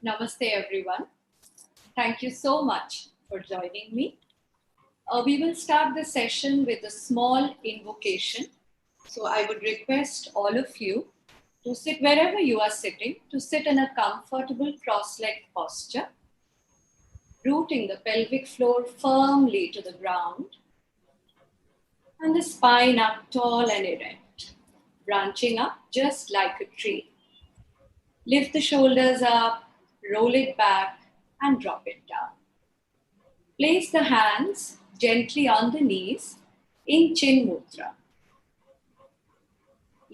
Namaste everyone. Thank you so much for joining me. We will start the session with a small invocation. So I would request all of you to sit wherever you are sitting, to sit in a comfortable cross-legged posture, rooting the pelvic floor firmly to the ground and the spine up tall and erect, branching up just like a tree. Lift the shoulders up, roll it back and drop it down. Place the hands gently on the knees in Chin Mudra.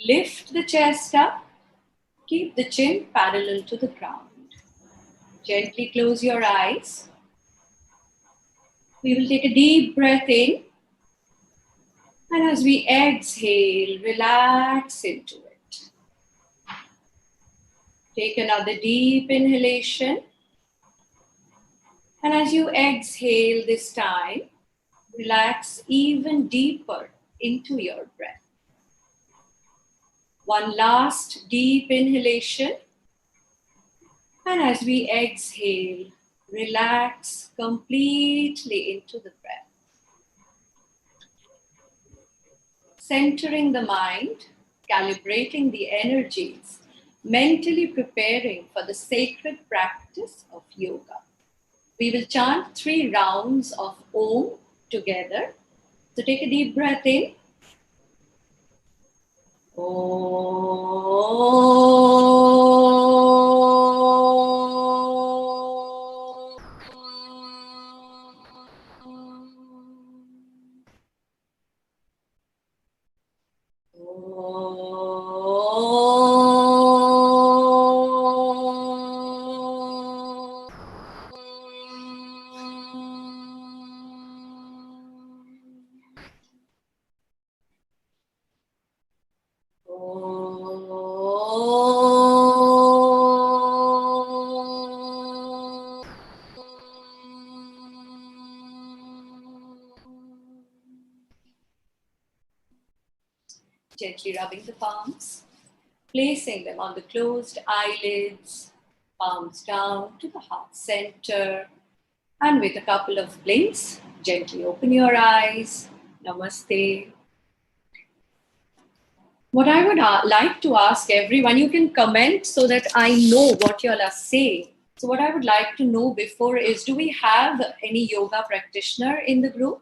Lift the chest up. Keep the chin parallel to the ground. Gently close your eyes. We will take a deep breath in. And as we exhale, relax into it. Take another deep inhalation. And as you exhale this time, relax even deeper into your breath. One last deep inhalation. And as we exhale, relax completely into the breath. Centering the mind, calibrating the energies, mentally preparing for the sacred practice of yoga. We will chant 3 rounds of Om together. So take a deep breath in. Gently rubbing the palms, placing them on the closed eyelids, palms down to the heart center, and with a couple of blinks, gently open your eyes. Namaste. What I would like to ask everyone, you can comment so that I know what you all are saying. So what I would like to know before is, do we have any yoga practitioner in the group?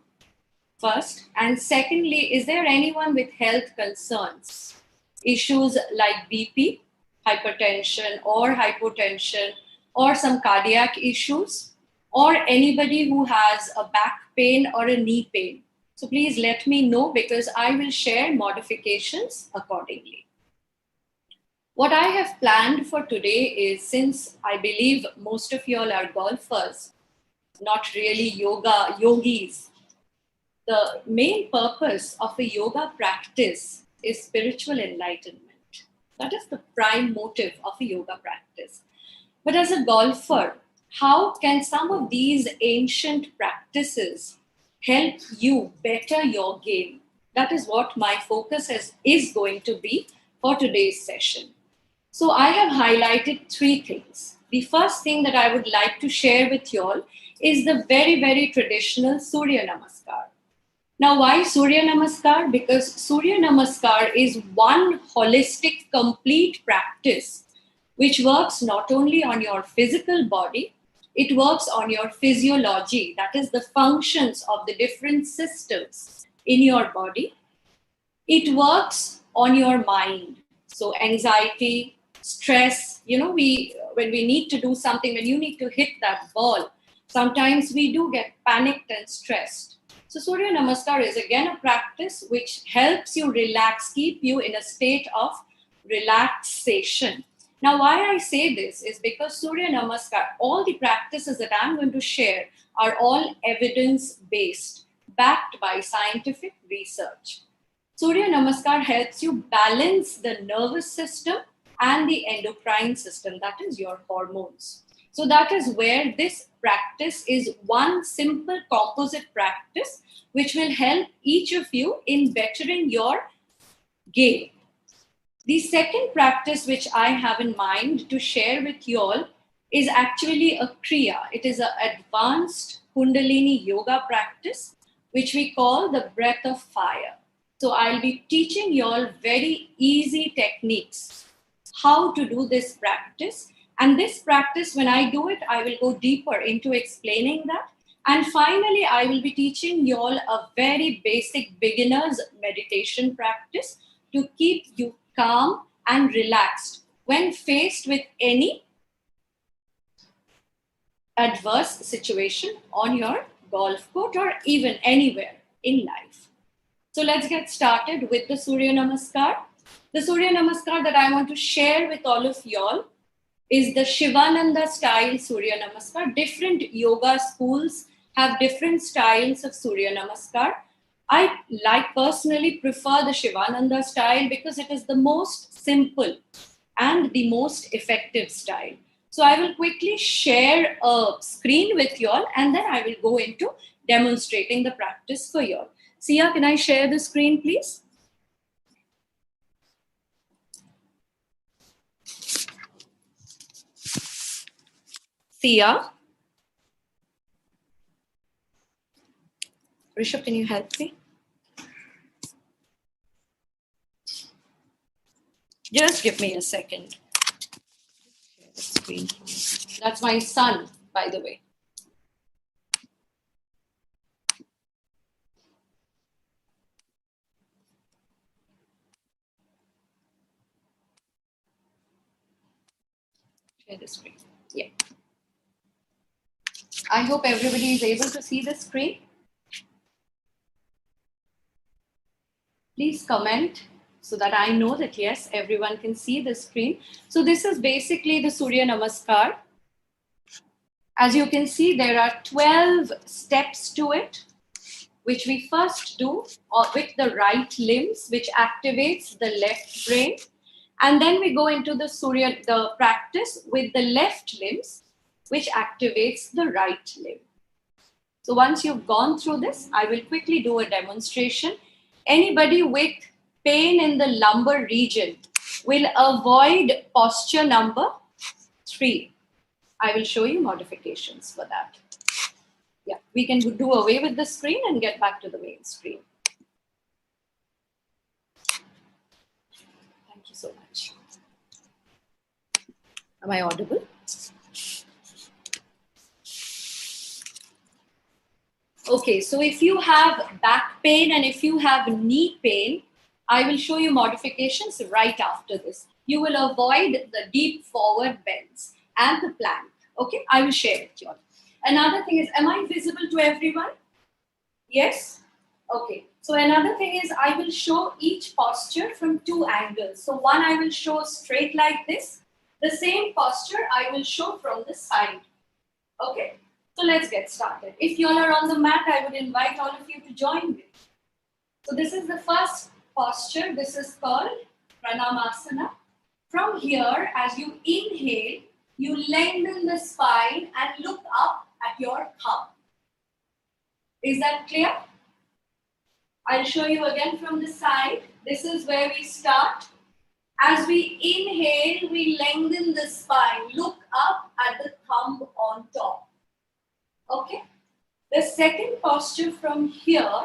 First, and secondly, is there anyone with health concerns, issues like BP, hypertension or hypotension, or some cardiac issues, or anybody who has a back pain or a knee pain? So please let me know, because I will share modifications accordingly. What I have planned for today is, since I believe most of you all are golfers, not really yogis, the main purpose of a yoga practice is spiritual enlightenment. That is the prime motive of a yoga practice. But as a golfer, how can some of these ancient practices help you better your game? That is what my focus is going to be for today's session. So I have highlighted 3 things. The first thing that I would like to share with you all is the very, very traditional Surya Namaskar. Now, why Surya Namaskar? Because Surya Namaskar is one holistic, complete practice which works not only on your physical body, it works on your physiology, that is the functions of the different systems in your body. It works on your mind. So anxiety, stress, when we need to do something, when you need to hit that ball, sometimes we do get panicked and stressed. So Surya Namaskar is again a practice which helps you relax, keep you in a state of relaxation. Now, why I say this is because Surya Namaskar, all the practices that I'm going to share are all evidence-based, backed by scientific research. Surya Namaskar helps you balance the nervous system and the endocrine system, that is your hormones. So that is where this practice is one simple composite practice which will help each of you in bettering your game. The second practice which I have in mind to share with you all is actually a Kriya. It is an advanced Kundalini yoga practice, which we call the breath of fire. So I'll be teaching you all very easy techniques, how to do this practice. And this practice, when I do it, I will go deeper into explaining that. And finally, I will be teaching you all a very basic beginner's meditation practice to keep you calm and relaxed when faced with any adverse situation on your golf court or even anywhere in life. So let's get started with the Surya Namaskar. The Surya Namaskar that I want to share with all of y'all is the Shivananda style Surya Namaskar. Different yoga schools have different styles of Surya Namaskar. I personally prefer the Shivananda style because it is the most simple and the most effective style. So I will quickly share a screen with you all, and then I will go into demonstrating the practice for you all. Sia, can I share the screen, please? Sia? Rishabh, can you help me? Just give me a second. Share the screen. That's my son, by the way. Share the screen. Yeah. I hope everybody is able to see the screen. Please comment so that I know that yes, everyone can see the screen. So this is basically the Surya Namaskar. As you can see, there are 12 steps to it, which we first do with the right limbs, which activates the left brain. And then we go into the practice with the left limbs, which activates the right limb. So once you've gone through this, I will quickly do a demonstration. Anybody with pain in the lumbar region will avoid posture number 3. I will show you modifications for that. Yeah, we can do away with the screen and get back to the main screen. Thank you so much. Am I audible? Okay, so if you have back pain and if you have knee pain, I will show you modifications right after this. You will avoid the deep forward bends and the plank. Okay, I will share it with you all. Another thing is, am I visible to everyone? Yes? Okay. So another thing is, I will show each posture from 2 angles. So one I will show straight like this. The same posture I will show from the side. Okay. So let's get started. If you all are on the mat, I would invite all of you to join me. So this is the first posture. This is called Pranamasana. From here, as you inhale, you lengthen the spine and look up at your thumb. Is that clear? I'll show you again from the side. This is where we start. As we inhale, we lengthen the spine. Look up at the thumb on top. Okay? The second posture from here,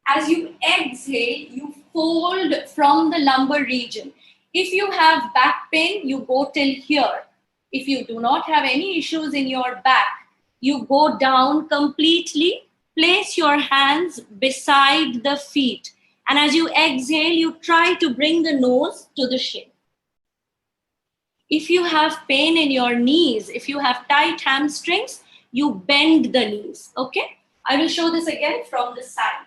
as you exhale, you fold from the lumbar region. If you have back pain, you go till here. If you do not have any issues in your back, you go down completely. Place your hands beside the feet. And as you exhale, you try to bring the nose to the shin. If you have pain in your knees, if you have tight hamstrings, you bend the knees. Okay? I will show this again from the side.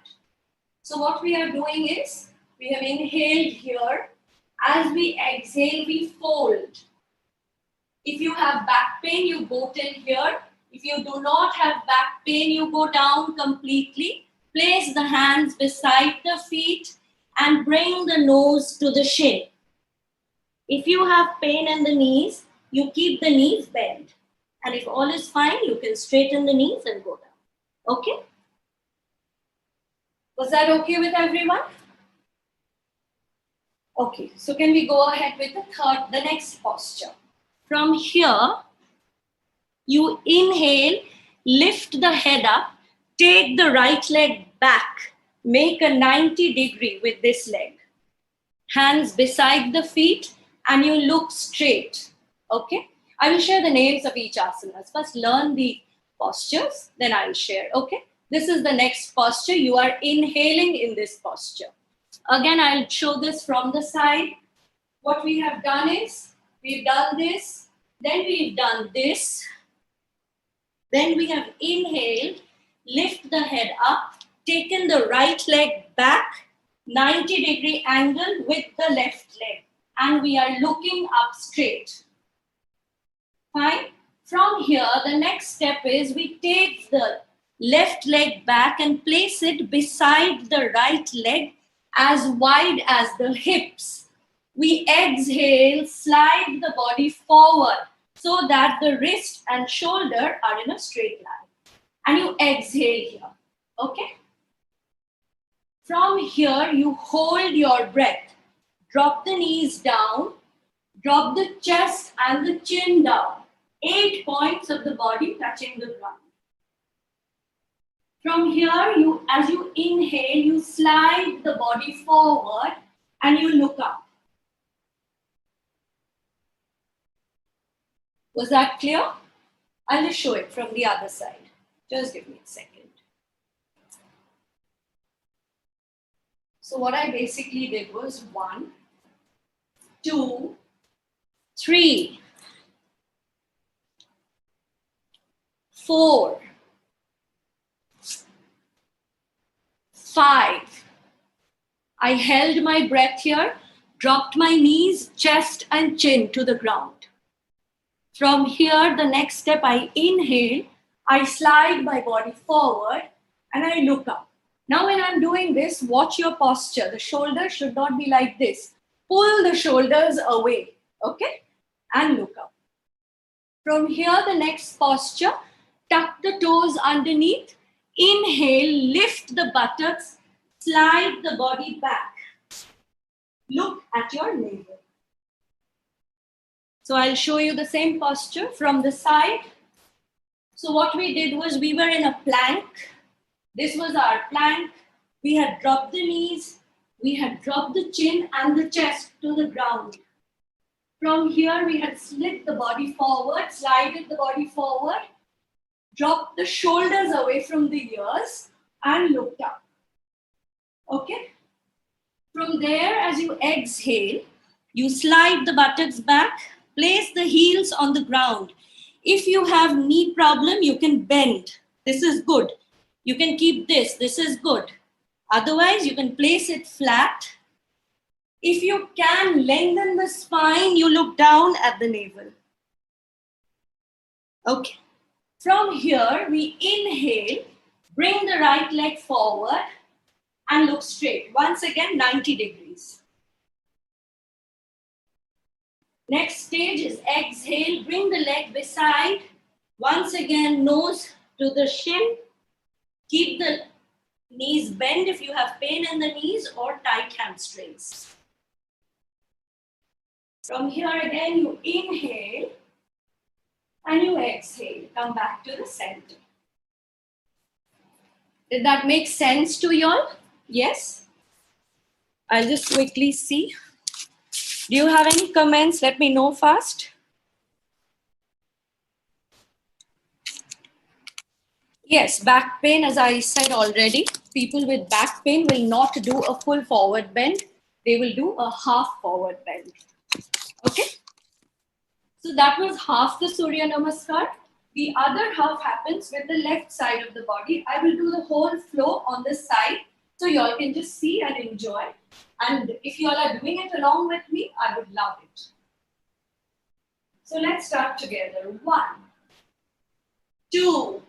So what we are doing is, we have inhaled here. As we exhale, we fold. If you have back pain, you go till here. If you do not have back pain, you go down completely. Place the hands beside the feet and bring the nose to the shin. If you have pain in the knees, you keep the knees bent. And if all is fine, you can straighten the knees and go down. Okay? Was that okay with everyone? Okay, so can we go ahead with the next posture? From here, You inhale, lift the head up, take the right leg back, make a 90-degree with this leg. Hands beside the feet, and you look straight. Okay? I will share the names of each asanas. First, learn the postures, then I will share. Okay? This is the next posture. You are inhaling in this posture. Again, I'll show this from the side. What we have done is, we've done this, then we've done this, then we have inhaled, lift the head up, taken the right leg back, 90-degree angle with the left leg, and we are looking up straight. Fine. From here, the next step is we take the left leg back and place it beside the right leg as wide as the hips. We exhale, slide the body forward so that the wrist and shoulder are in a straight line. And you exhale here. Okay? From here, you hold your breath. Drop the knees down. Drop the chest and the chin down. 8 points of the body touching the ground. From here, as you inhale, you slide the body forward and you look up. Was that clear? I'll just show it from the other side. Just give me a second. So what I basically did was 1, 2, 3, 4, 5. I held my breath here, dropped my knees, chest and chin to the ground. From here, the next step, I inhale, I slide my body forward and I look up. Now when I'm doing this, watch your posture. The shoulders should not be like this. Pull the shoulders away, okay? And look up. From here, the next posture, tuck the toes underneath. Inhale, lift the buttocks, slide the body back. Look at your navel. So I'll show you the same posture from the side. So what we did was we were in a plank. This was our plank. We had dropped the knees. We had dropped the chin and the chest to the ground. From here, we had slid the body forward, slided the body forward, dropped the shoulders away from the ears and looked up. Okay? From there, as you exhale, you slide the buttocks back, place the heels on the ground. If you have knee problem, you can bend. This is good. You can keep this. This is good. Otherwise, you can place it flat. If you can lengthen the spine, you look down at the navel. Okay. From here, we inhale, bring the right leg forward and look straight. Once again, 90 degrees. Next stage is exhale, bring the leg beside. Once again, nose to the shin. Keep the knees bent if you have pain in the knees or tight hamstrings. From here again, you inhale and you exhale. Come back to the center. Did that make sense to you all? Yes? I'll just quickly see. Do you have any comments? Let me know fast. Yes, back pain, as I said already, people with back pain will not do a full forward bend. They will do a half forward bend. Okay? So that was half the Surya Namaskar. The other half happens with the left side of the body. I will do the whole flow on this side so you all can just see and enjoy. And if you all are doing it along with me, I would love it. So let's start together. 1, 2,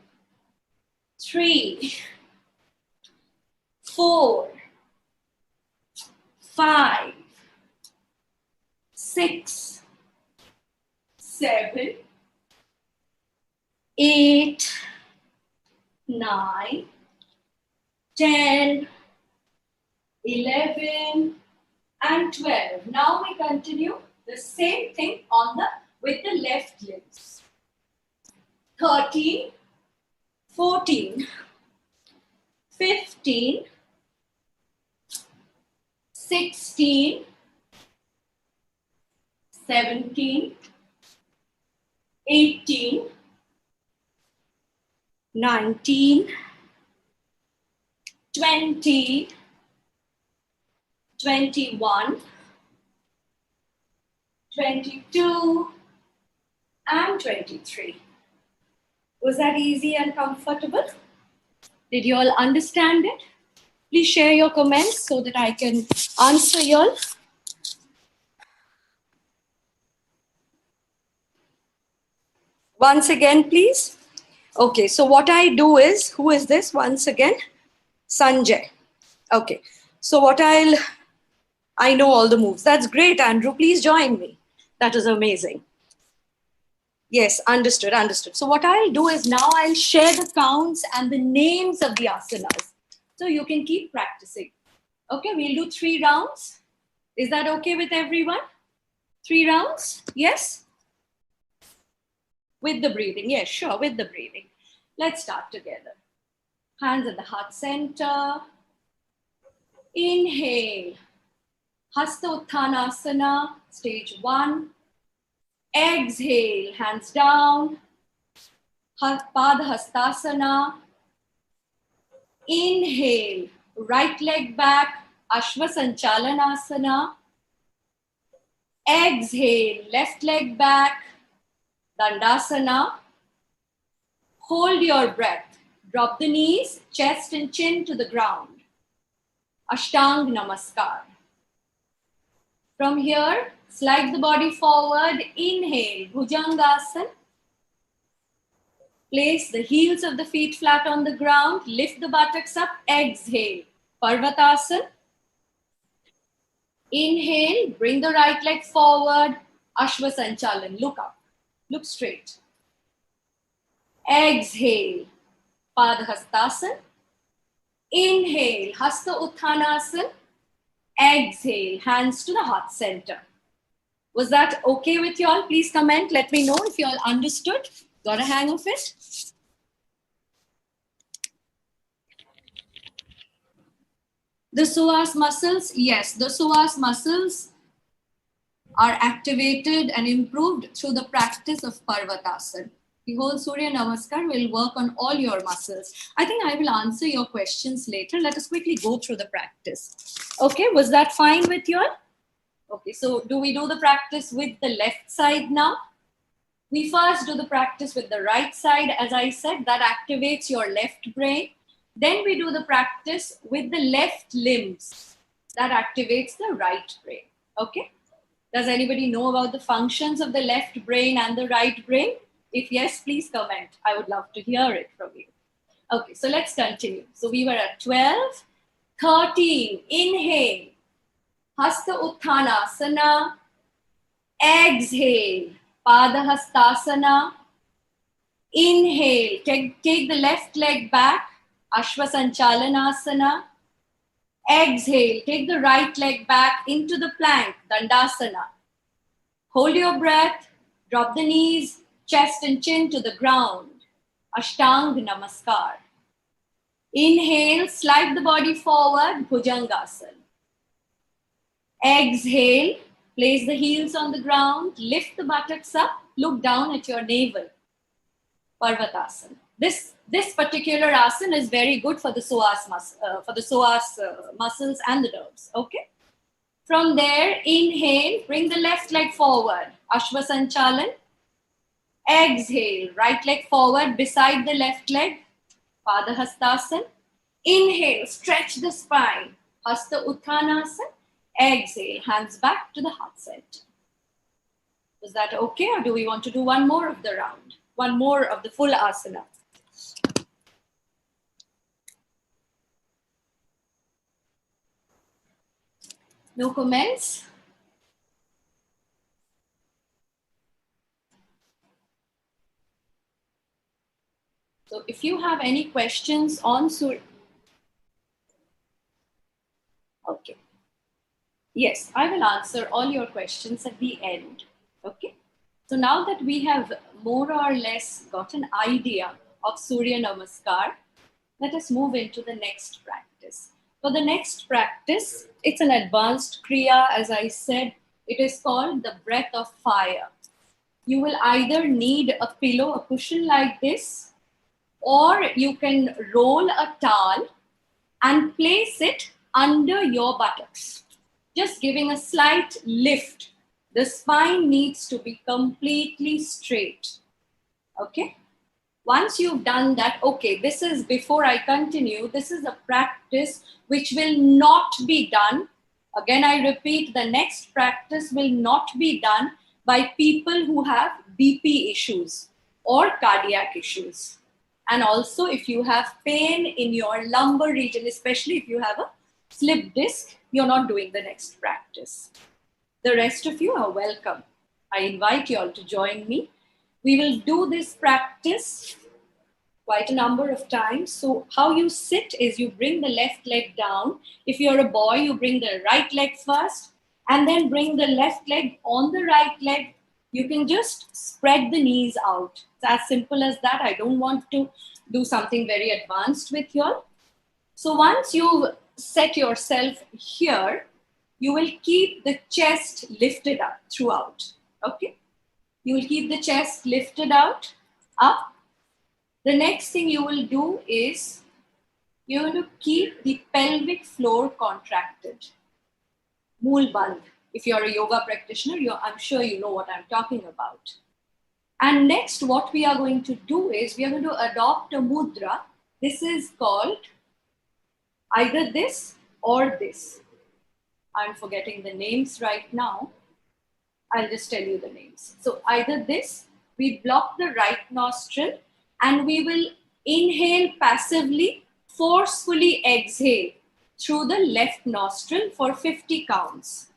3, 4, 5, 6, 7, 8, 9, 10, 11, and 12. Now we continue the same thing with the left limbs. 13, 14, 15, 16, 17, 18, 19, 20, 21, 22, and 23. Was that easy and comfortable? Did you all understand it? Please share your comments so that I can answer you all. Once again, please. Okay, so what I do is, who is this once again? Sanjay. Okay, so I know all the moves. That's great, Andrew. Please join me. That is amazing. Yes, understood, understood. So what I'll do is now I'll share the counts and the names of the asanas. So you can keep practicing. Okay, we'll do 3 rounds. Is that okay with everyone? 3 rounds? Yes? With the breathing. Yes, sure, with the breathing. Let's start together. Hands at the heart center. Inhale. Hasta Uttanasana, stage 1. Exhale, hands down. Pada Hastasana. Inhale, right leg back, Ashwa Sanchalanasana. Exhale, left leg back, Dandasana. Hold your breath. Drop the knees, chest and chin to the ground. Ashtang Namaskar. From here, slide the body forward. Inhale, Bhujangasana. Place the heels of the feet flat on the ground. Lift the buttocks up. Exhale, Parvatasana. Inhale, bring the right leg forward. Ashwa Sanchalan. Look up. Look straight. Exhale, Padhastasana. Inhale, Hasta Uttanasana. Exhale, hands to the heart center. Was that okay with you all? Please comment. Let me know if you all understood. Got a hang of it? The psoas muscles, yes, the psoas muscles are activated and improved through the practice of Parvatasana. The whole Surya Namaskar will work on all your muscles. I think I will answer your questions later. Let us quickly go through the practice. Okay, was that fine with you all? Okay, so do we do the practice with the left side now? We first do the practice with the right side. As I said, that activates your left brain. Then we do the practice with the left limbs. That activates the right brain. Okay? Does anybody know about the functions of the left brain and the right brain? If yes, please comment. I would love to hear it from you. Okay, so let's continue. So we were at 12, 13. Inhale. Hasta Uttanasana. Exhale. Padahastasana. Inhale. Take the left leg back. Ashwa Sanchalanasana. Exhale. Take the right leg back into the plank. Dandasana. Hold your breath. Drop the knees, chest and chin to the ground. Ashtang Namaskar. Inhale. Slide the body forward. Bhujangasana. Exhale. Place the heels on the ground. Lift the buttocks up. Look down at your navel. Parvatasana. This particular asana is very good for the psoas muscles and the nerves. Okay. From there, inhale. Bring the left leg forward. Ashwa Sanchalan. Exhale. Right leg forward beside the left leg. Padahastasana. Inhale. Stretch the spine. Hasta Uttanasana. Exhale, hands back to the heart center. Was that okay, or do we want to do one more of the round? One more of the full asana? No comments? So if you have any questions on Surya... Okay. Yes, I will answer all your questions at the end. Okay. So now that we have more or less got an idea of Surya Namaskar, let us move into the next practice. For the next practice, it's an advanced Kriya, as I said, it is called the breath of fire. You will either need a pillow, a cushion like this, or you can roll a towel and place it under your buttocks, just giving a slight lift. The spine needs to be completely straight. Okay? Once you've done that, okay, this is, before I continue, this is a practice which will not be done. Again, I repeat, the next practice will not be done by people who have BP issues or cardiac issues. And also, if you have pain in your lumbar region, especially if you have a slip disc, you're not doing the next practice. The rest of you are welcome. I invite you all to join me. We will do this practice quite a number of times. So how you sit is you bring the left leg down. If you're a boy, you bring the right leg first and then bring the left leg on the right leg. You can just spread the knees out. It's as simple as that. I don't want to do something very advanced with you all. So once you've set yourself here, you will keep the chest lifted up throughout. Okay? You will keep the chest lifted out, up. The next thing you will do is you're going to keep the pelvic floor contracted. Mool Bandh. If you're a yoga practitioner, I'm sure you know what I'm talking about. And next, what we are going to do is we are going to adopt a mudra. This is called either this or this. I'm forgetting the names right now. I'll just tell you the names. So either this, we block the right nostril and we will inhale passively, forcefully exhale through the left nostril for 50 counts,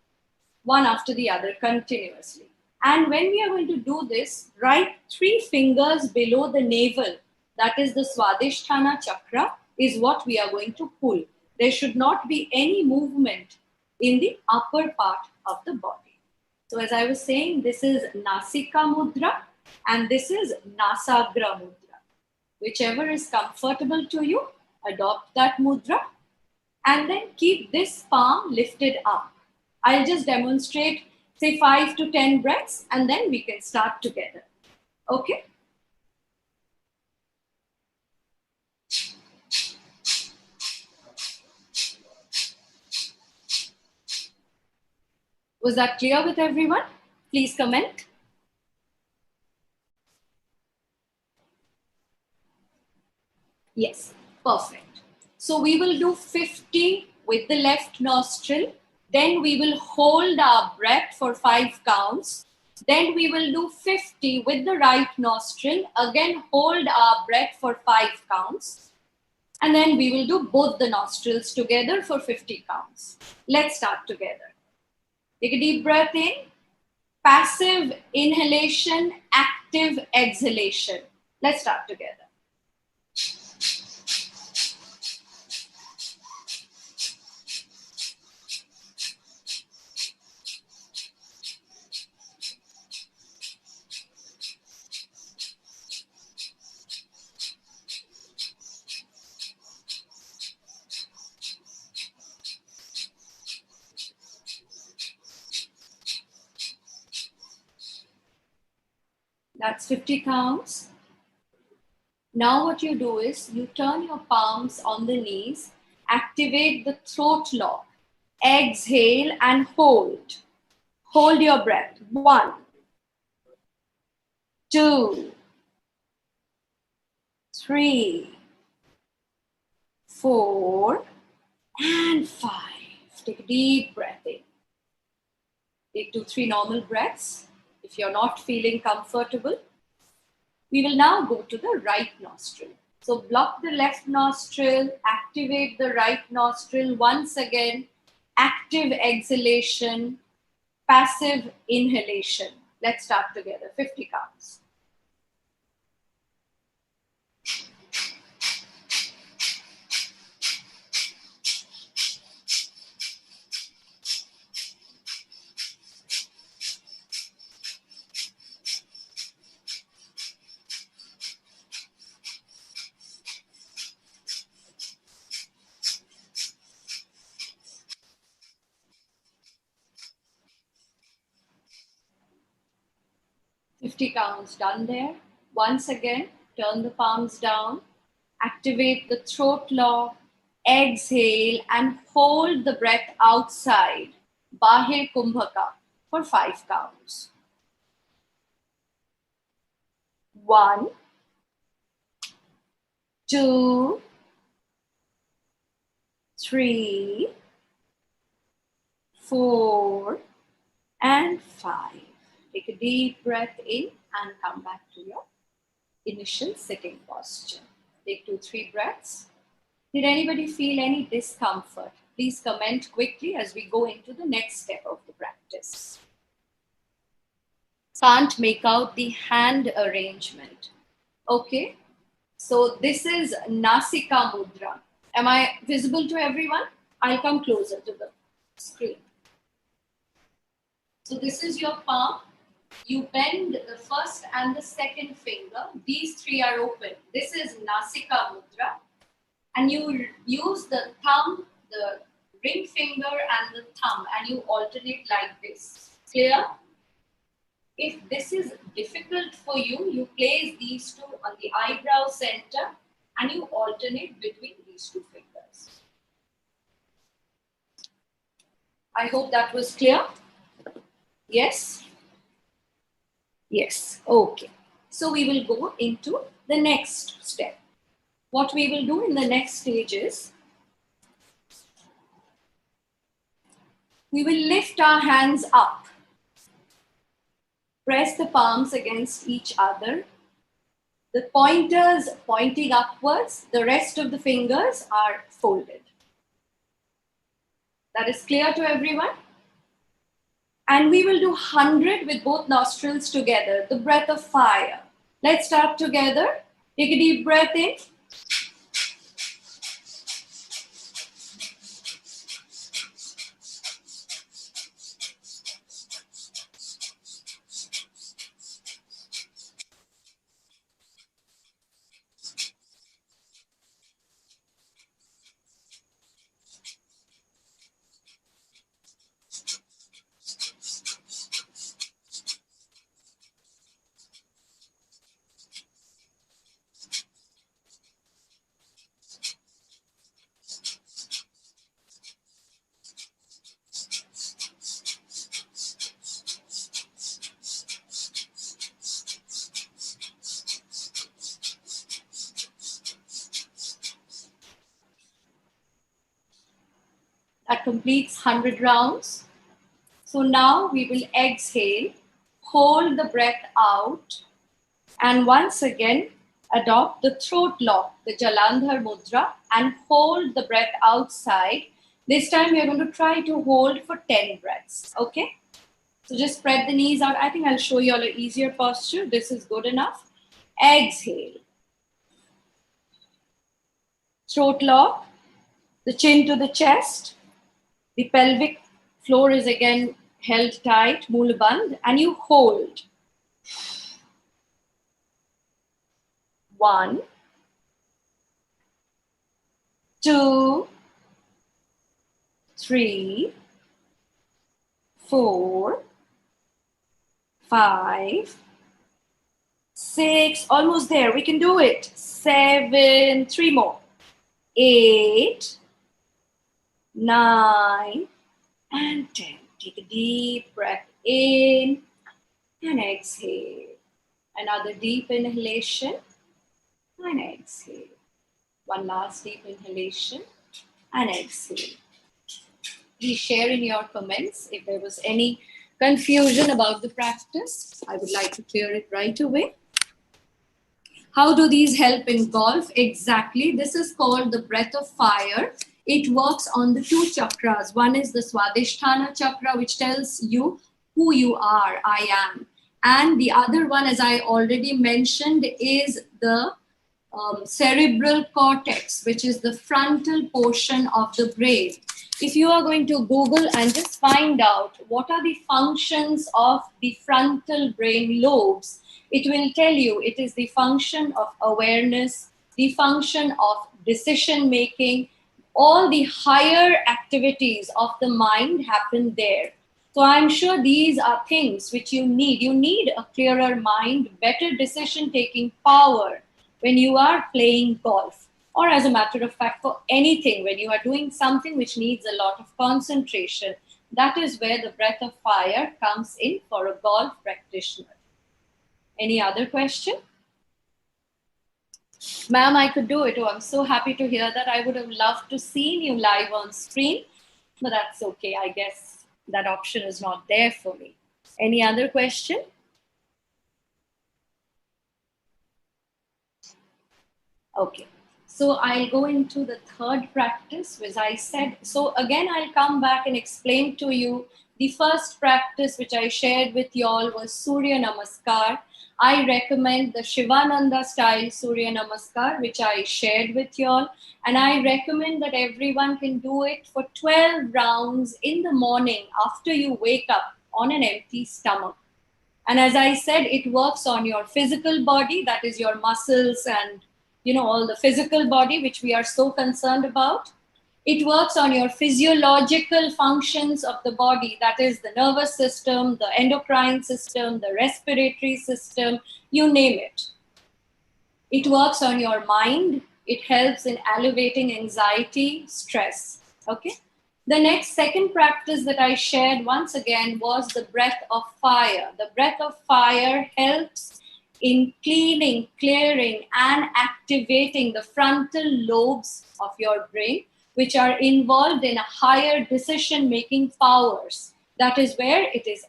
one after the other continuously. And when we are going to do this, right 3 fingers below the navel, that is the Swadhisthana chakra, is what we are going to pull. There should not be any movement in the upper part of the body. So as I was saying, this is Nasika Mudra and this is Nasagra Mudra. Whichever is comfortable to you, adopt that mudra and then keep this palm lifted up. I'll just demonstrate, say 5 to 10 breaths and then we can start together. Okay? Was that clear with everyone? Please comment. Yes, perfect. So we will do 50 with the left nostril. Then we will hold our breath for 5 counts. Then we will do 50 with the right nostril. Again, hold our breath for 5 counts. And then we will do both the nostrils together for 50 counts. Let's start together. Take a deep breath in. Passive inhalation, active exhalation. Let's start together. That's 50 counts. Now what you do is you turn your palms on the knees, activate the throat lock, exhale and hold. Hold your breath. 1, 2, 3, 4, and 5. Take a deep breath in. Take 2, 3 normal breaths. If you're not feeling comfortable, we will now go to the right nostril. So block the left nostril, activate the right nostril once again, active exhalation, passive inhalation. Let's start together, 50 counts. 50 counts done there. Once again, turn the palms down, activate the throat lock, exhale, and hold the breath outside, Bahir Kumbhaka, for 5 counts. 1, 2, 3, 4, and 5. Take a deep breath in and come back to your initial sitting posture. Take 2-3 breaths. Did anybody feel any discomfort? Please comment quickly as we go into the next step of the practice. Can't make out the hand arrangement. Okay, so this is Nasika Mudra. Am I visible to everyone? I'll come closer to the screen. So this is your palm. You bend the first and the second finger. These 3 are open. This is Nasika Mudra. And you use the thumb, the ring finger and the thumb, and you alternate like this. Clear? If this is difficult for you, you place these 2 on the eyebrow center and you alternate between these 2 fingers. I hope that was clear. Yes? Yes. Okay. So we will go into the next step. What we will do in the next stage is, we will lift our hands up. Press the palms against each other. The pointers pointing upwards, the rest of the fingers are folded. That is clear to everyone? And we will do 100 with both nostrils together, the breath of fire. Let's start together. Take a deep breath in. That completes 100 rounds. So now we will exhale, hold the breath out, and once again adopt the throat lock, the Jalandhar Mudra, and hold the breath outside. This time we are going to try to hold for 10 breaths. Okay? So just spread the knees out. I think I'll show you all an easier posture. This is good enough. Exhale. Throat lock, the chin to the chest. The pelvic floor is again held tight, mool band, and you hold. 1, 2, 3, 4, 5, 6, almost there. We can do it. 7, 3 more. 8, 9, and 10. Take a deep breath in and exhale. Another deep inhalation and exhale. One last deep inhalation and exhale. Please share in your comments if there was any confusion about the practice. I would like to clear it right away. How do these help in golf? Exactly. This is called the breath of fire. It works on the 2 chakras. One is the Swadhisthana chakra, which tells you who you are, I am. And the other one, as I already mentioned, is the cerebral cortex, which is the frontal portion of the brain. If you are going to Google and just find out what are the functions of the frontal brain lobes, it will tell you it is the function of awareness, the function of decision making. All the higher activities of the mind happen there. So I'm sure these are things which you need. You need a clearer mind, better decision taking power when you are playing golf, or as a matter of fact, for anything, when you are doing something which needs a lot of concentration. That is where the breath of fire comes in for a golf practitioner. Any other question? Ma'am, I could do it. Oh, I'm so happy to hear that. I would have loved to see you live on screen, but that's okay. I guess that option is not there for me. Any other question? Okay. So I'll go into the third practice, as I said. So again, I'll come back and explain to you. The first practice which I shared with you all was Surya Namaskar. I recommend the Shivananda style Surya Namaskar, which I shared with you all. And I recommend that everyone can do it for 12 rounds in the morning after you wake up on an empty stomach. And as I said, it works on your physical body, that is your muscles and all the physical body which we are so concerned about. It works on your physiological functions of the body, that is the nervous system, the endocrine system, the respiratory system, you name it. It works on your mind. It helps in alleviating anxiety, stress. Okay. The next second practice that I shared once again was the breath of fire. The breath of fire helps in cleaning, clearing, and activating the frontal lobes of your brain, which are involved in a higher decision making powers. That is where it is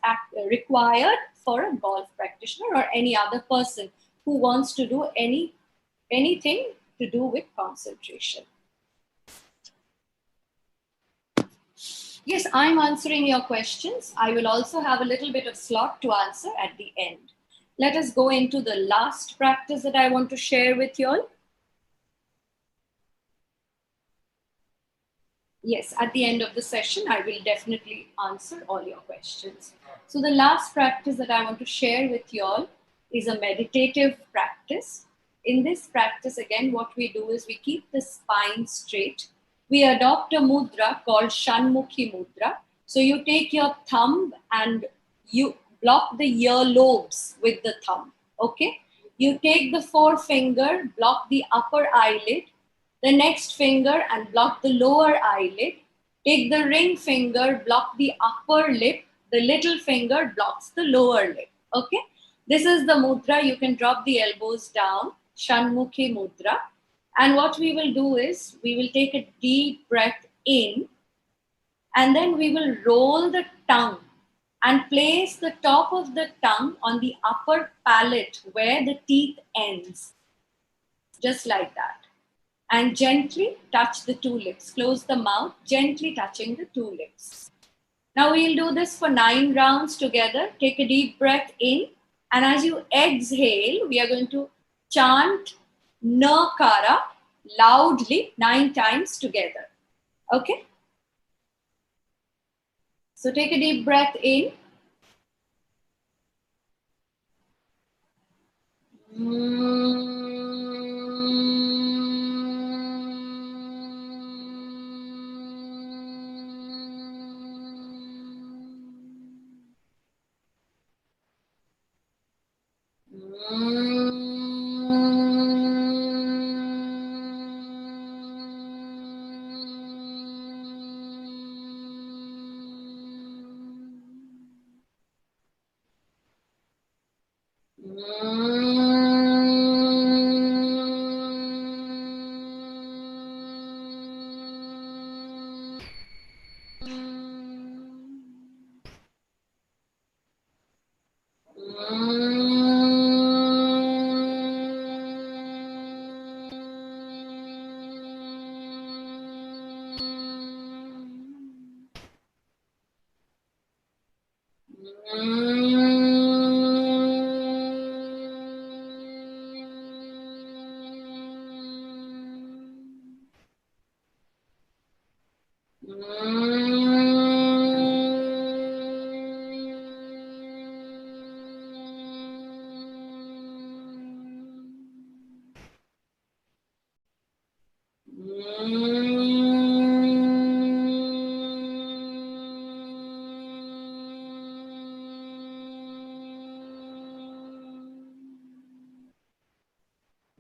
required for a golf practitioner or any other person who wants to do anything to do with concentration. Yes, I'm answering your questions. I will also have a little bit of slot to answer at the end. Let us go into the last practice that I want to share with you all. Yes, at the end of the session, I will definitely answer all your questions. So the last practice that I want to share with you all is a meditative practice. In this practice, again, what we do is we keep the spine straight. We adopt a mudra called Shanmukhi mudra. So you take your thumb and you block the earlobes with the thumb. Okay? You take the forefinger, block the upper eyelid, the next finger and block the lower eyelid. Take the ring finger, block the upper lip. The little finger blocks the lower lip. Okay? This is the mudra. You can drop the elbows down. Shanmukhi mudra. And what we will do is we will take a deep breath in and then we will roll the tongue and place the top of the tongue on the upper palate where the teeth ends. Just like that. And gently touch the two lips. Close the mouth, gently touching the two lips. Now we'll do this for 9 rounds together. Take a deep breath in. And as you exhale, we are going to chant Nakara loudly 9 times together. Okay? So take a deep breath in.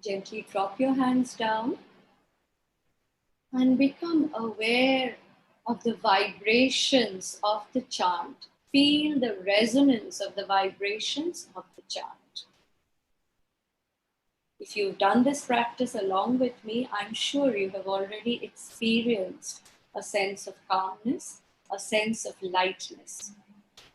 Gently drop your hands down and become aware of the vibrations of the chant. Feel the resonance of the vibrations of the chant. If you've done this practice along with me, I'm sure you have already experienced a sense of calmness, a sense of lightness.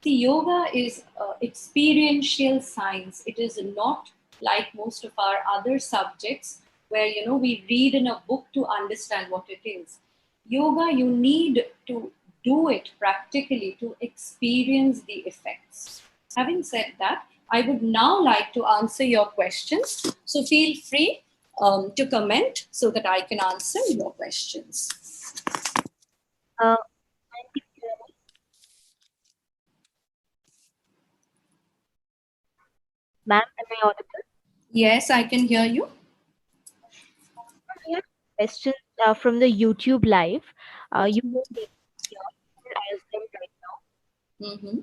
The yoga is experiential science. It is not like most of our other subjects where we read in a book to understand what it is. Yoga, you need to do it practically to experience the effects. Having said that, I would now like to answer your questions. So feel free to comment so that I can answer your questions. Ma'am, am I audible? Yes, I can hear you. We have questions from the YouTube live. You can ask them right now. Mm-hmm.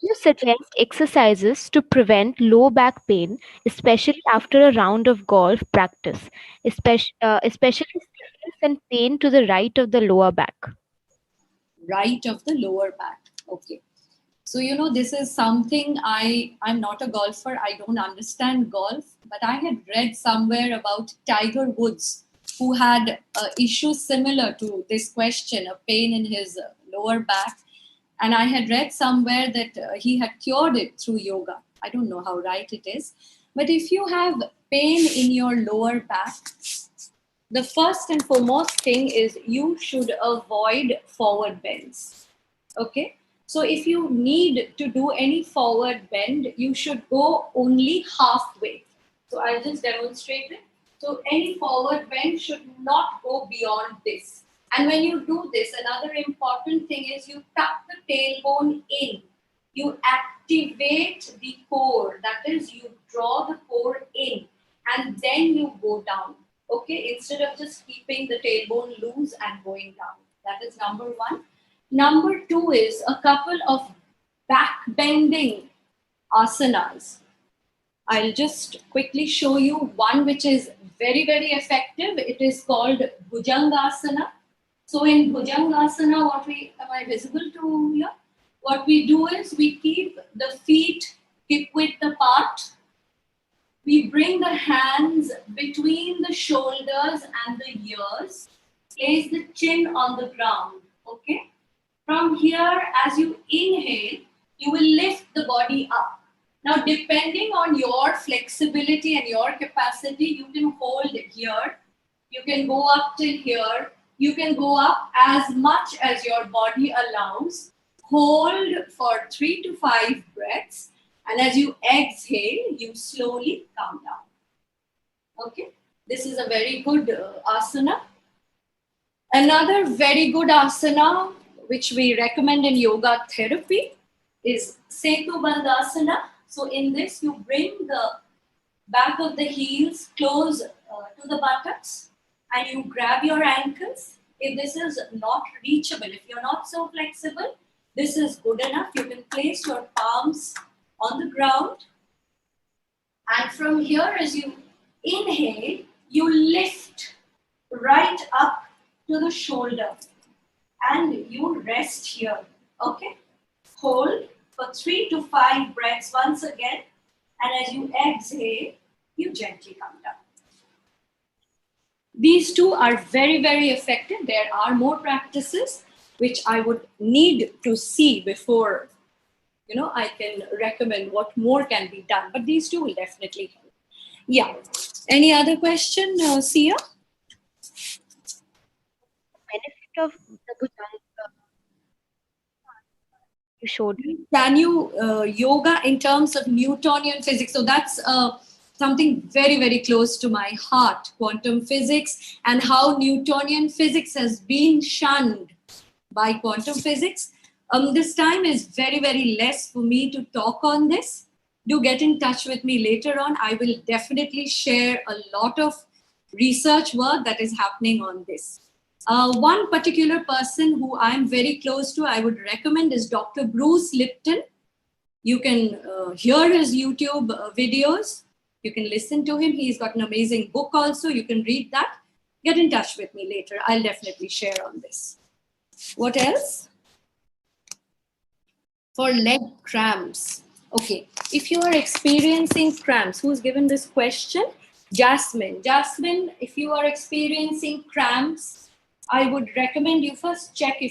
You suggest exercises to prevent low back pain, especially after a round of golf practice, especially stiffness and pain to the right of the lower back. Right of the lower back. Okay. So, this is something I'm not a golfer. I don't understand golf, but I had read somewhere about Tiger Woods, who had issues similar to this question, a pain in his lower back. And I had read somewhere that he had cured it through yoga. I don't know how right it is. But if you have pain in your lower back, the first and foremost thing is you should avoid forward bends. Okay. So if you need to do any forward bend, you should go only halfway. So I'll just demonstrate it. So any forward bend should not go beyond this. And when you do this, another important thing is you tuck the tailbone in. You activate the core. That is, you draw the core in and then you go down. Okay, instead of just keeping the tailbone loose and going down. That is number one. Number two is a couple of back bending asanas. I'll just quickly show you one which is very, very effective. It is called Bhujangasana. So in Bhujangasana, am I visible to here? What we do is we keep the feet hip width apart. We bring the hands between the shoulders and the ears. Place the chin on the ground. Okay. From here, as you inhale, you will lift the body up. Now, depending on your flexibility and your capacity, you can hold it here. You can go up till here. You can go up as much as your body allows. Hold for 3 to 5 breaths. And as you exhale, you slowly come down. Okay. This is a very good asana. Another very good asana which we recommend in yoga therapy is Setu Bandhasana. So in this, you bring the back of the heels close to the buttocks and you grab your ankles. If this is not reachable, if you're not so flexible, this is good enough. You can place your palms on the ground. And from here, as you inhale, you lift right up to the shoulder and you rest here. Okay? Hold for 3 to 5 breaths once again. And as you exhale, you gently come down. These two are very, very effective. There are more practices which I would need to see before I can recommend what more can be done. But these two will definitely help. Yeah. Any other question, Sia? Benefit of the Bhujanga you showed. Can you yoga in terms of Newtonian physics? So that's something very, very close to my heart, quantum physics and how Newtonian physics has been shunned by quantum physics. This time is very, very less for me to talk on this. Do get in touch with me later on. I will definitely share a lot of research work that is happening on this. One particular person who I'm very close to, I would recommend is Dr. Bruce Lipton. You can hear his YouTube videos. You can listen to him. He's got an amazing book also. You can read that. Get in touch with me later. I'll definitely share on this. What else? For leg cramps. Okay, if you are experiencing cramps, who's given this question? Jasmine. Jasmine, if you are experiencing cramps, I would recommend you first check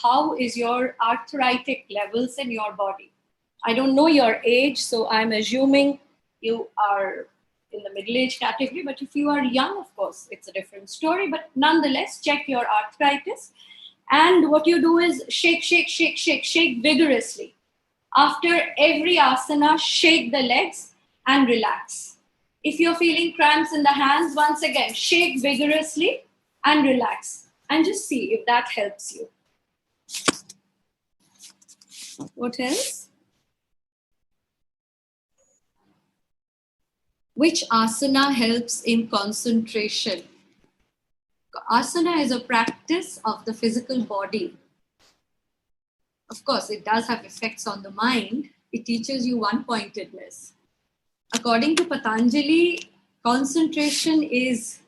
how is your arthritic levels in your body. I don't know your age, so I'm assuming you are in the middle age category, but if you are young, of course, it's a different story. But nonetheless, check your arthritis. And what you do is shake, shake, shake, shake, shake vigorously. After every asana, shake the legs and relax. If you're feeling cramps in the hands, once again, shake vigorously and relax. And just see if that helps you. What else? Which asana helps in concentration? Asana is a practice of the physical body. Of course, it does have effects on the mind. It teaches you one-pointedness. According to Patanjali, concentration is,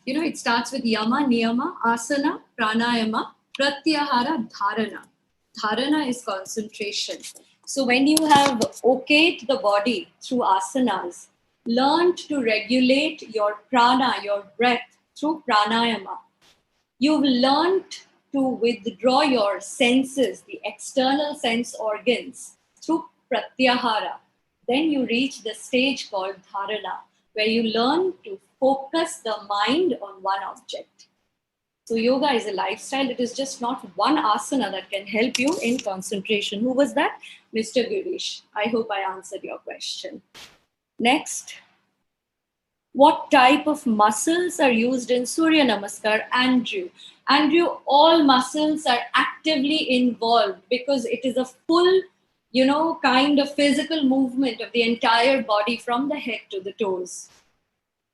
it starts with yama, niyama, asana, pranayama, pratyahara, dharana. Dharana is concentration. So when you have okayed the body through asanas, learned to regulate your prana, your breath through pranayama, you've learned to withdraw your senses, the external sense organs, through pratyahara. Then you reach the stage called dharana, where you learn to focus the mind on one object. So yoga is a lifestyle. It is just not one asana that can help you in concentration. Who was that? Mr. Girish. I hope I answered your question. Next. What type of muscles are used in Surya Namaskar? Andrew, all muscles are actively involved because it is a full, kind of physical movement of the entire body from the head to the toes.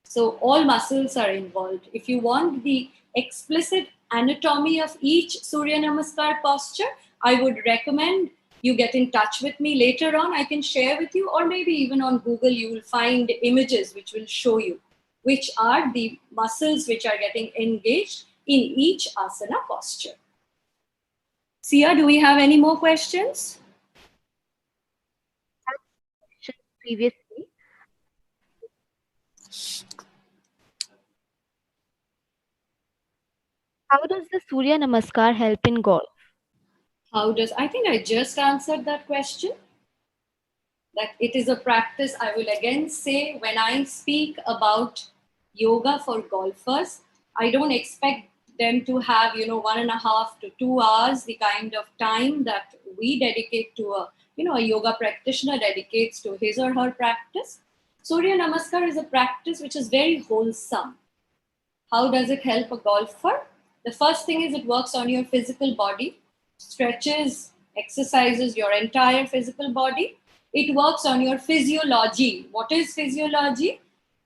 So all muscles are involved. If you want the explicit anatomy of each Surya Namaskar posture, I would recommend you get in touch with me later on. I can share with you, or maybe even on Google, you will find images which will show you which are the muscles which are getting engaged in each asana posture. Sia, do we have any more questions? Previously. How does the Surya Namaskar help in golf? I think I just answered that question. That it is a practice. I will again say, when I speak about yoga for golfers, I don't expect them to have 1.5 to 2 hours, the kind of time that we dedicate to a yoga practitioner dedicates to his or her practice. Surya Namaskar is a practice which is very wholesome. How does it help a golfer? The first thing is it works on your physical body, stretches, exercises your entire physical body. It works on your physiology. What is physiology?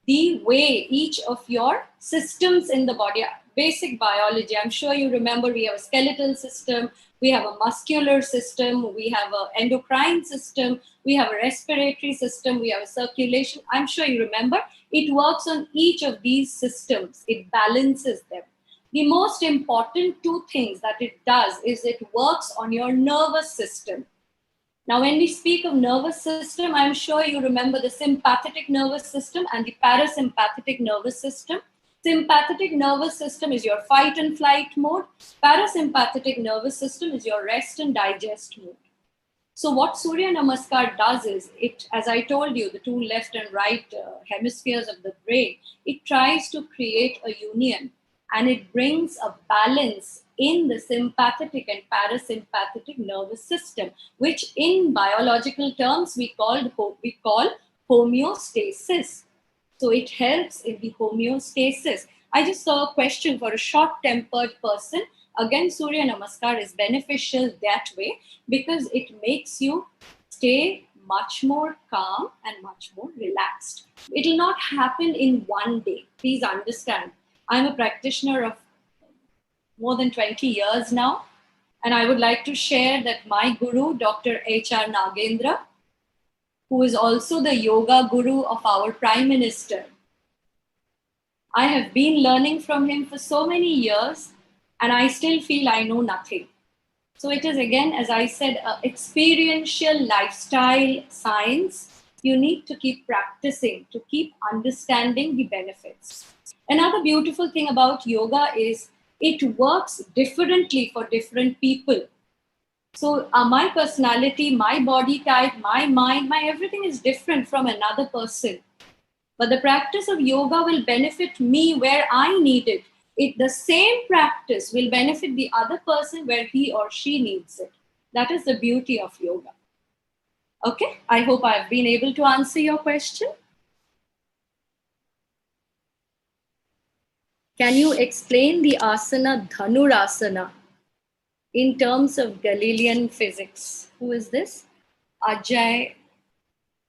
The way each of your systems in the body, basic biology. I'm sure you remember we have a skeletal system, we have a muscular system, we have an endocrine system, we have a respiratory system, we have a circulation. I'm sure you remember. It works on each of these systems. It balances them. The most important two things that it does is it works on your nervous system. Now, when we speak of nervous system, I'm sure you remember the sympathetic nervous system and the parasympathetic nervous system. Sympathetic nervous system is your fight and flight mode. Parasympathetic nervous system is your rest and digest mode. So what Surya Namaskar does is, it, as I told you, the two left and right hemispheres of the brain, it tries to create a union, and it brings a balance in the sympathetic and parasympathetic nervous system, which in biological terms we call homeostasis. So it helps in the homeostasis. I just saw a question for a short-tempered person. Again, Surya Namaskar is beneficial that way because it makes you stay much more calm and much more relaxed. It will not happen in one day. Please understand. I'm a practitioner of more than 20 years now, and I would like to share that my guru, Dr. H.R. Nagendra, who is also the yoga guru of our Prime Minister. I have been learning from him for so many years, and I still feel I know nothing. So it is again, as I said, experiential lifestyle science. You need to keep practicing to keep understanding the benefits. Another beautiful thing about yoga is it works differently for different people. So my personality, my body type, my mind, my everything is different from another person. But the practice of yoga will benefit me where I need it. The same practice will benefit the other person where he or she needs it. That is the beauty of yoga. Okay, I hope I've been able to answer your question. Can you explain the asana Dhanurasana in terms of Galilean physics? Who is this? Ajay.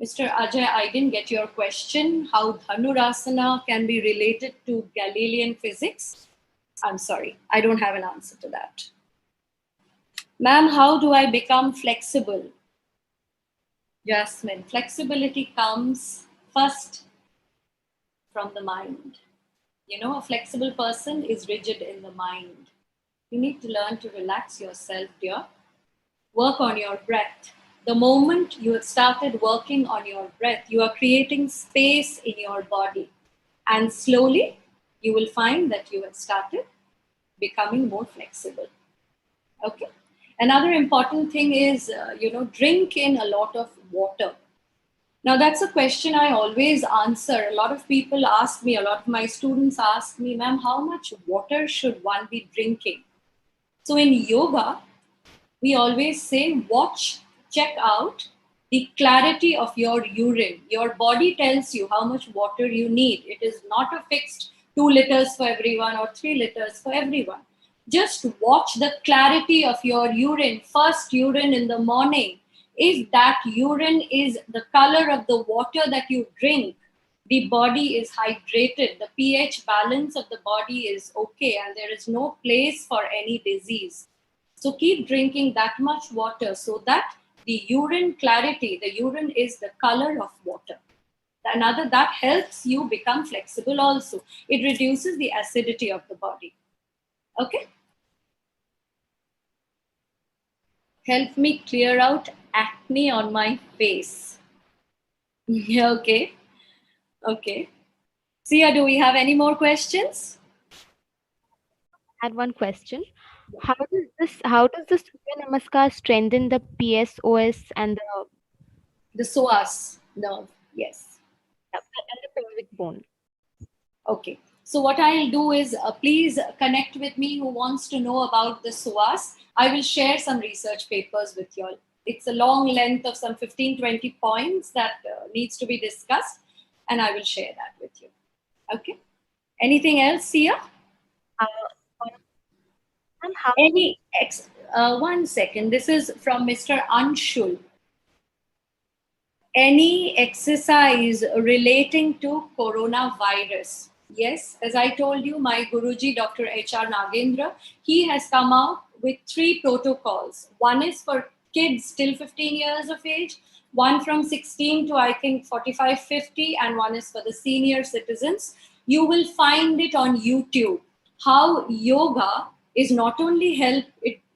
Mr. Ajay, I didn't get your question. How Dhanurasana can be related to Galilean physics? I'm sorry, I don't have an answer to that. Ma'am, how do I become flexible? Jasmine, flexibility comes first from the mind. You know, a flexible person is rigid in the mind. You need to learn to relax yourself, dear. Work on your breath. The moment you have started working on your breath, you are creating space in your body. And slowly, you will find that you have started becoming more flexible. Okay. Another important thing is, drink in a lot of water. Now, that's a question I always answer. A lot of people ask me, a lot of my students ask me, ma'am, how much water should one be drinking? So, in yoga, we always say, watch, check out the clarity of your urine. Your body tells you how much water you need. It is not a fixed 2 liters for everyone or 3 liters for everyone. Just watch the clarity of your urine. First urine in the morning. If that urine is the color of the water that you drink, the body is hydrated, the pH balance of the body is okay, and there is no place for any disease. So keep drinking that much water so that the urine clarity, the urine is the color of water. Another, that helps you become flexible also. It reduces the acidity of the body. Okay? Help me clear out acne on my face. Yeah, okay. Okay. Sia, do we have any more questions? I had one question. How does the Surya Namaskar strengthen the PSOS and The psoas nerve. Yes. the pelvic bone? Okay. So what I'll do is please connect with me who wants to know about the psoas. I will share some research papers with you all. It's a long length of some 15-20 points that needs to be discussed, and I will share that with you. Okay. Anything else, Sia? Uh, and how One second. This is from Mr. Anshul. Any exercise relating to coronavirus? Yes, as I told you, my Guruji, Dr. H.R. Nagendra, he has come out with 3 protocols. One is for kids till 15 years of age, one from 16 to I think 45, 50, and one is for the senior citizens. You will find it on YouTube. How yoga is not only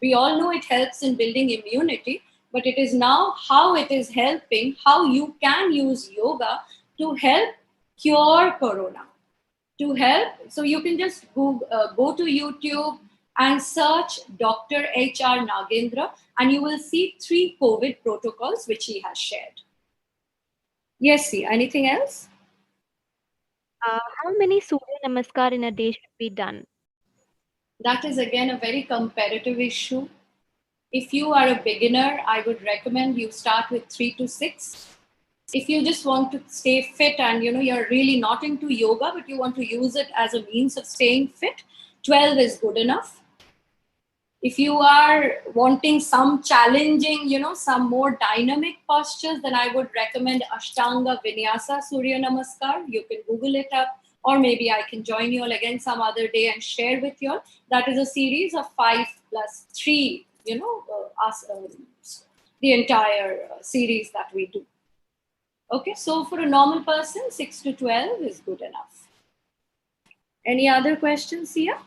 we all know it helps in building immunity, but it is now how it is helping, how you can use yoga to help cure corona. To help, so you can just go to YouTube and search Dr. H.R. Nagendra, and you will see 3 COVID protocols which he has shared. Yes, see, anything else? how many Surya Namaskar in a day should be done? That is again a very comparative issue. If you are a beginner, I would recommend you start with 3 to 6. If you just want to stay fit and you're really not into yoga but you want to use it as a means of staying fit, 12 is good enough. If you are wanting some challenging, some more dynamic postures, then I would recommend Ashtanga Vinyasa Surya Namaskar. You can Google it up, or maybe I can join you all again some other day and share with you all. That is a series of 5 plus 3, the entire series that we do. Okay, so for a normal person, 6 to 12 is good enough. Any other questions here?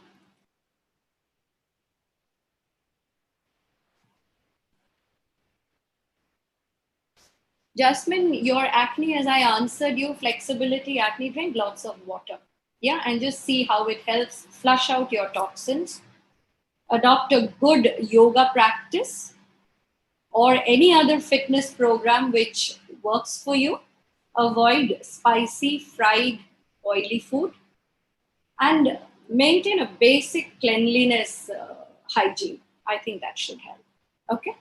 Jasmine, your acne, as I answered you, flexibility, acne, drink lots of water. Yeah, and just see how it helps flush out your toxins. Adopt a good yoga practice or any other fitness program which works for you. Avoid spicy, fried, oily food and maintain a basic cleanliness hygiene. I think that should help. Okay.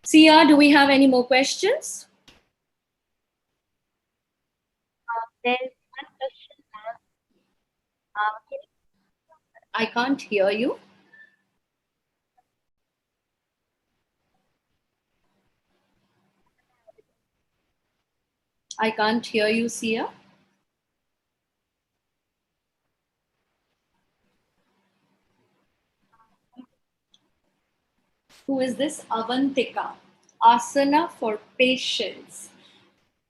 Sia, do we have any more questions? There's one question. Can I can't hear you. I can't hear you, Sia. Who is this? Avantika. Asana for patience.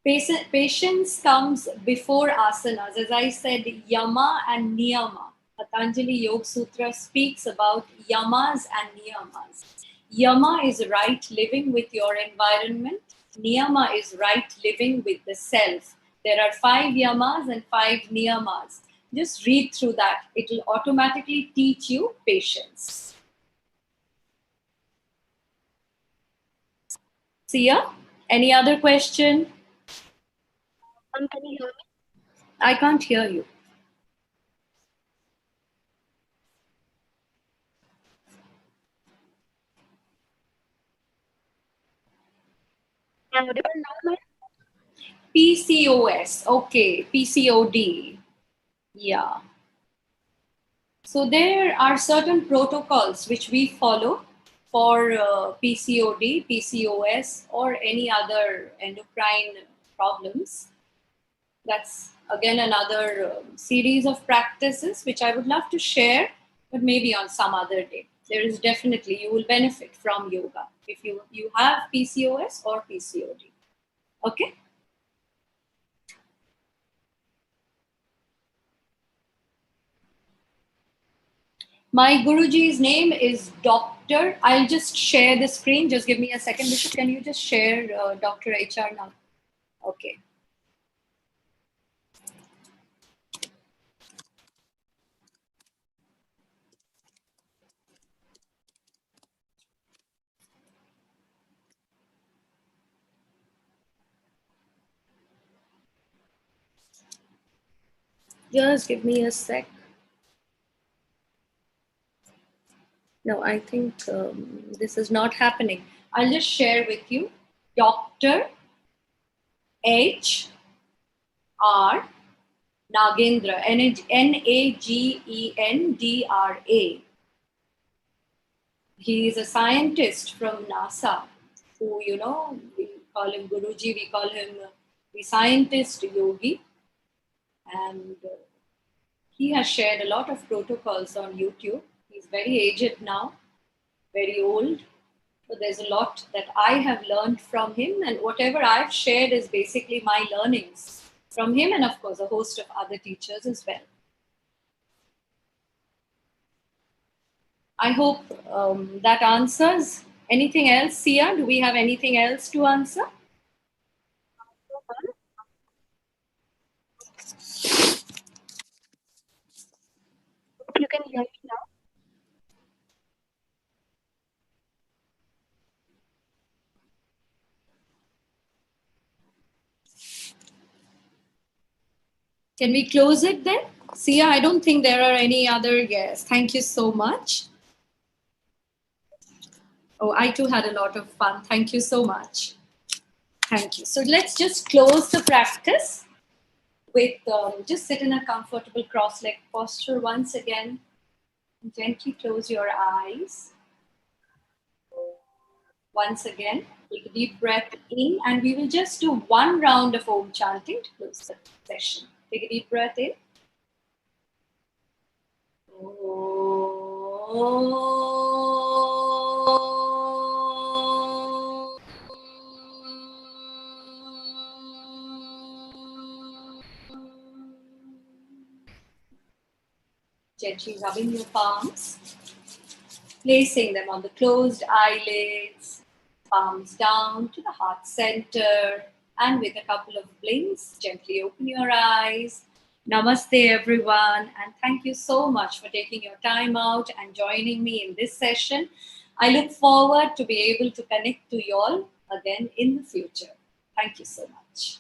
Patience comes before asanas. As I said, yama and niyama. Patanjali Yoga Sutra speaks about yamas and niyamas. Yama is right living with your environment. Niyama is right living with the self. There are 5 yamas and 5 niyamas. Just read through that. It will automatically teach you patience. Sia, any other question? can you hear me? I can't hear you. I'm audible now, ma'am? PCOS, okay, PCOD. Yeah. So there are certain protocols which we follow for PCOD, PCOS, or any other endocrine problems. That's again another series of practices which I would love to share, but maybe on some other day. There is definitely, you will benefit from yoga if you have PCOS or PCOD. Okay. My Guruji's name is Dr. I'll just share the screen. Just give me a second, Bishop. Can you just share Dr. HR now? Okay. Just give me a sec. No, I think this is not happening. I'll just share with you. Dr. H. R. Nagendra. Nagendra. He is a scientist from NASA who, we call him Guruji, we call him the scientist yogi. And he has shared a lot of protocols on YouTube. He's very aged now, very old. So there's a lot that I have learned from him, and whatever I've shared is basically my learnings from him, and of course, a host of other teachers as well. I hope that answers. Anything else, Sia? Do we have anything else to answer? Hope you can hear me now. Can we close it then? Sia, I don't think there are any other. Yes, thank you so much. Oh, I too had a lot of fun. Thank you so much. Thank you. So let's just close the practice with just sit in a comfortable cross leg posture once again. Gently close your eyes. Once again, take a deep breath in, and we will just do one round of Om chanting to close the session. Take a deep breath in. Gently rubbing your palms, placing them on the closed eyelids, palms down to the heart center, and with a couple of blinks, gently open your eyes. Namaste, everyone, and thank you so much for taking your time out and joining me in this session. I look forward to be able to connect to you all again in the future. Thank you so much.